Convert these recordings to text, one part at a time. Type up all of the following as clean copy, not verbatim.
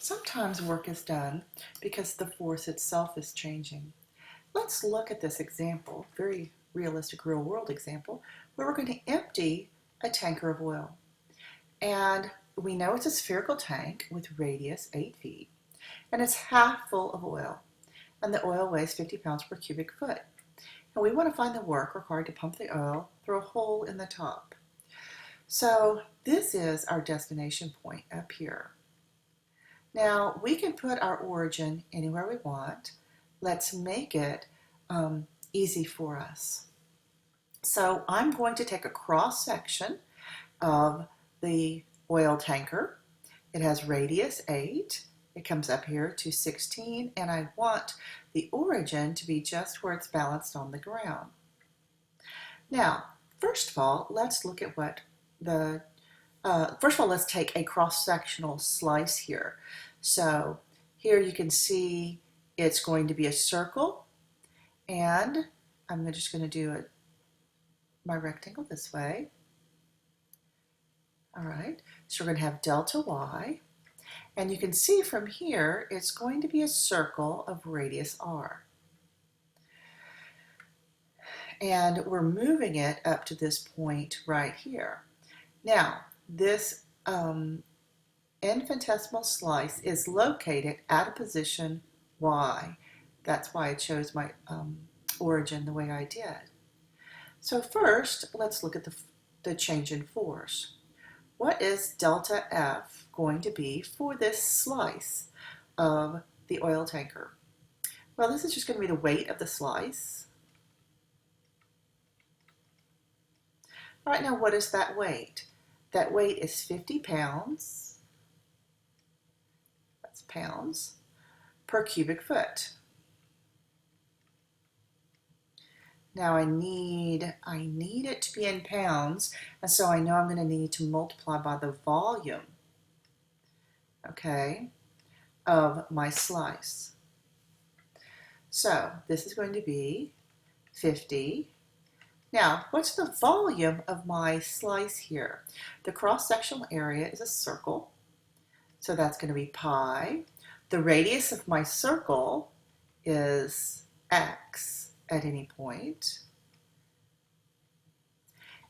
Sometimes work is done because the force itself is changing. Let's look at this example, very realistic real world example, where we're going to empty a tanker of oil. And we know it's a spherical tank with radius 8 feet, and it's half full of oil, and the oil weighs 50 pounds per cubic foot. And we want to find the work required to pump the oil through a hole in the top. So this is our destination point up here. Now, we can put our origin anywhere we want. Let's make it easy for us. So I'm going to take a cross section of the oil tanker. It has radius 8. It comes up here to 16, and I want the origin to be just where it's balanced on the ground. Now, first of all, let's look at what the first of all, let's take a cross-sectional slice here. So here you can see it's going to be a circle, and I'm just going to do my rectangle this way. All right, so we're going to have delta y, and you can see from here it's going to be a circle of radius r. And we're moving it up to this point right here. Now, this infinitesimal slice is located at a position y. That's why I chose my origin the way I did. So first, let's look at the change in force. What is delta F going to be for this slice of the oil tanker? Well, this is just going to be the weight of the slice. All right, now what is that weight? That weight is 50 pounds, that's pounds, per cubic foot. Now I need it to be in pounds, and so I know I'm going to need to multiply by the volume, okay, of my slice. So this is going to be 50. Now, what's the volume of my slice here? The cross-sectional area is a circle, so that's going to be pi. The radius of my circle is x at any point.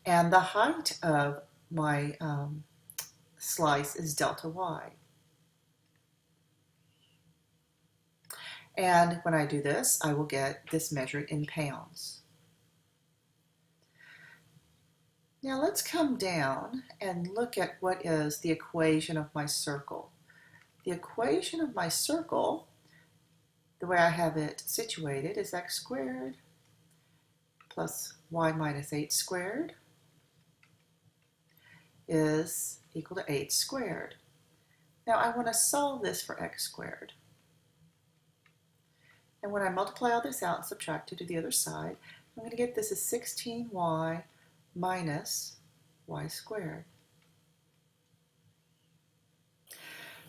And the height of my slice is delta y. And when I do this, I will get this measured in pounds. Now let's come down and look at what is the equation of my circle. The equation of my circle, the way I have it situated, is x squared plus y minus 8 squared is equal to 8 squared. Now I want to solve this for x squared. And when I multiply all this out and subtract it to the other side, I'm going to get this as 16y minus y squared.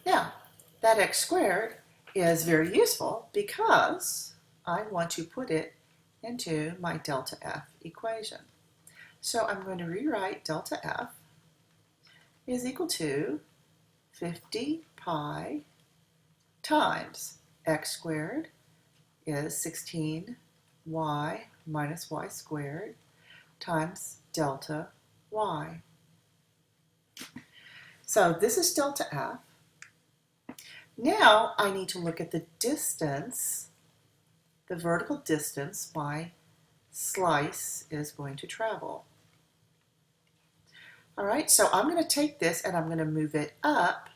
Now, that x squared is very useful because I want to put it into my delta F equation. So I'm going to rewrite delta F is equal to 50 pi times x squared is 16y minus y squared times delta y. So this is delta F. Now I need to look at the distance, the vertical distance my slice is going to travel. All right, so I'm going to take this and I'm going to move it up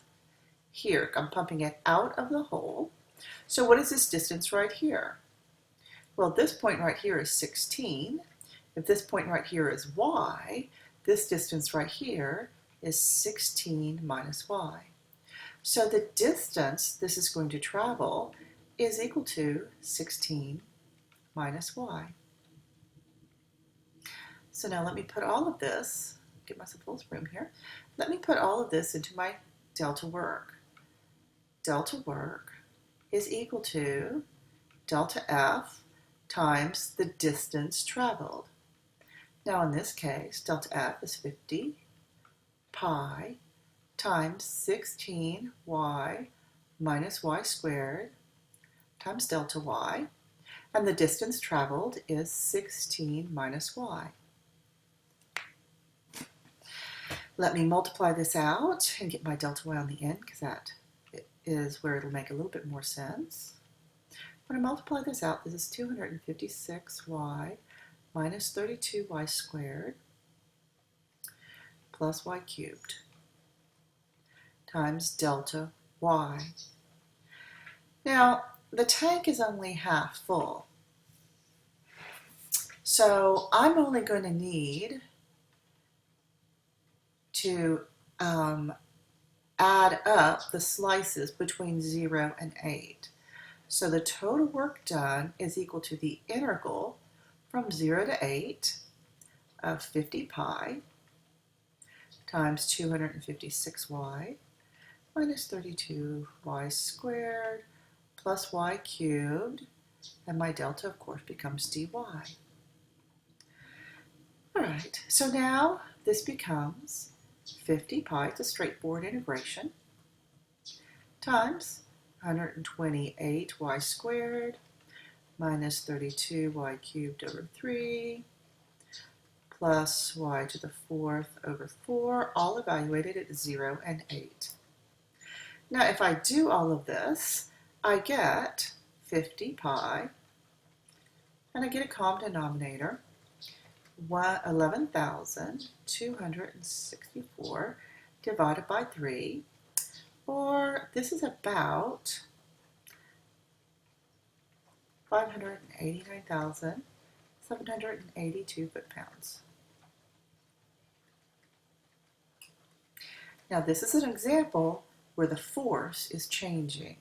here. I'm pumping it out of the hole. So what is this distance right here? Well, this point right here is 16. If this point right here is y, this distance right here is 16 minus y. So the distance this is going to travel is equal to 16 minus y. So now let me put all of this, get myself a little room here, let me put all of this into my delta work. Delta work is equal to delta F times the distance traveled. Now in this case, delta F is 50 pi times 16y minus y squared times delta y, and the distance traveled is 16 minus y. Let me multiply this out and get my delta y on the end, because that is where it'll make a little bit more sense. When I multiply this out, this is 256y minus 32y squared plus y cubed times delta y. Now, the tank is only half full, so I'm only going to need to add up the slices between 0 and 8. So the total work done is equal to the integral from 0 to 8 of 50 pi times 256y minus 32y squared plus y cubed, and my delta, of course, becomes dy. All right, so now this becomes 50 pi, it's a straightforward integration, times 128y squared minus 32y cubed over 3 plus y to the 4th over 4, all evaluated at 0 and 8. Now, if I do all of this, I get 50 pi, and I get a common denominator, 11,264 divided by 3, or this is about 589,782 foot-pounds. Now, this is an example where the force is changing.